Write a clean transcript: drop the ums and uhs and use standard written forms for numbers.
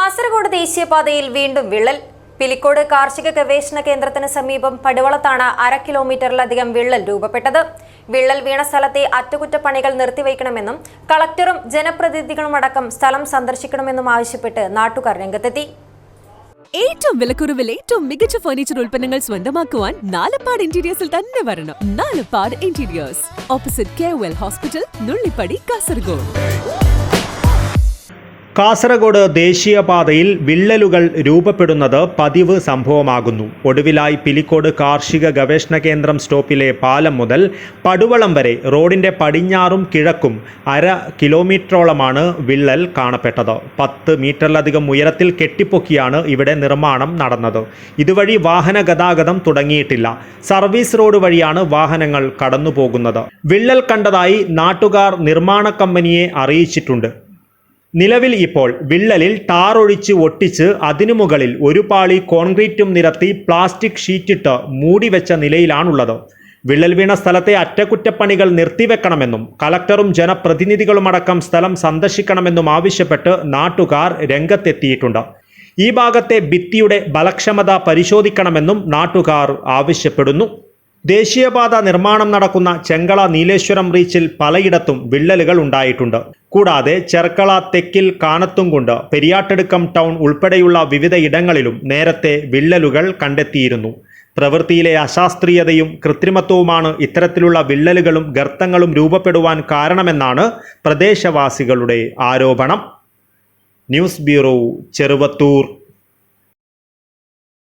കാസർഗോഡ് ദേശീയപാതയിൽ വീണ്ടും വിള്ളൽ. പിലിക്കോട് കാർഷിക ഗവേഷണ കേന്ദ്രത്തിന് സമീപം പടുവളത്താണ് 1/2 കിലോമീറ്ററിലധികം വിള്ളൽ രൂപപ്പെട്ടത്. വിള്ളൽ വീണ സ്ഥലത്തെ അറ്റകുറ്റപ്പണികൾ നിർത്തിവെക്കണമെന്നും കളക്ടറും ജനപ്രതിനിധികളുമടക്കം സ്ഥലം സന്ദർശിക്കണമെന്നും ആവശ്യപ്പെട്ട് നാട്ടുകാർ രംഗത്തെത്തി. ഏറ്റവും വിലക്കുറവിൽ ഏറ്റവും മികച്ച ഫർണിച്ചർ ഉൽപ്പന്നങ്ങൾ സ്വന്തമാക്കുവാൻ നാലപ്പാട് ഇന്റീരിയേഴ്സിൽ തന്നെ വരണം. Nalappad interiors, opposite കെഒഎൽ hospital, Nullippady, Kasaragod. Kasaragod ദേശീയപാതയിൽ വിള്ളലുകൾ രൂപപ്പെടുന്നത് പതിവ് സംഭവമാകുന്നു. ഒടുവിലായി പിലിക്കോട് കാർഷിക ഗവേഷണ കേന്ദ്രം സ്റ്റോപ്പിലെ പാലം മുതൽ പടുവളം വരെ റോഡിൻ്റെ പടിഞ്ഞാറും കിഴക്കും 1/2 കിലോമീറ്ററോളമാണ് വിള്ളൽ കാണപ്പെട്ടത്. 10 മീറ്ററിലധികം ഉയരത്തിൽ കെട്ടിപ്പൊക്കിയാണ് ഇവിടെ നിർമ്മാണം നടന്നത്. ഇതുവഴി വാഹന ഗതാഗതം തുടങ്ങിയിട്ടില്ല. സർവീസ് റോഡ് വഴിയാണ് വാഹനങ്ങൾ കടന്നുപോകുന്നത്. വിള്ളൽ കണ്ടതായി നാട്ടുകാർ നിർമ്മാണ കമ്പനിയെ അറിയിച്ചിട്ടുണ്ട്. നിലവിൽ ഇപ്പോൾ വിള്ളലിൽ ടാർ ഒഴിച്ച് ഒട്ടിച്ച് അതിനു മുകളിൽ ഒരു പാളി കോൺക്രീറ്റും നിരത്തി പ്ലാസ്റ്റിക് ഷീറ്റിട്ട് മൂടിവെച്ച നിലയിലാണുള്ളത്. വിള്ളൽ വീണ സ്ഥലത്തെ അറ്റകുറ്റപ്പണികൾ നിർത്തിവെക്കണമെന്നും കളക്ടറും ജനപ്രതിനിധികളുമടക്കം സ്ഥലം സന്ദർശിക്കണമെന്നും ആവശ്യപ്പെട്ട് നാട്ടുകാർ രംഗത്തെത്തിയിട്ടുണ്ട്. ഈ ഭാഗത്തെ ഭിത്തിയുടെ ബലക്ഷമത പരിശോധിക്കണമെന്നും നാട്ടുകാർ ആവശ്യപ്പെടുന്നു. ദേശീയപാത നിർമ്മാണം നടക്കുന്ന ചെങ്കള നീലേശ്വരം റീച്ചിൽ പലയിടത്തും വിള്ളലുകൾ ഉണ്ടായിട്ടുണ്ട്. കൂടാതെ ചെർക്കള, തെക്കിൽ, കാനത്തുംകുണ്ട്, പെരിയാട്ടടുക്കം ടൗൺ ഉൾപ്പെടെയുള്ള വിവിധ ഇടങ്ങളിലും നേരത്തെ വിള്ളലുകൾ കണ്ടെത്തിയിരുന്നു. പ്രവൃത്തിയിലെ അശാസ്ത്രീയതയും കൃത്രിമത്വവുമാണ് ഇത്തരത്തിലുള്ള വിള്ളലുകളും ഗർത്തങ്ങളും രൂപപ്പെടുവാൻ കാരണമെന്നാണ് പ്രദേശവാസികളുടെ ആരോപണം. News bureau, Cheruvathur.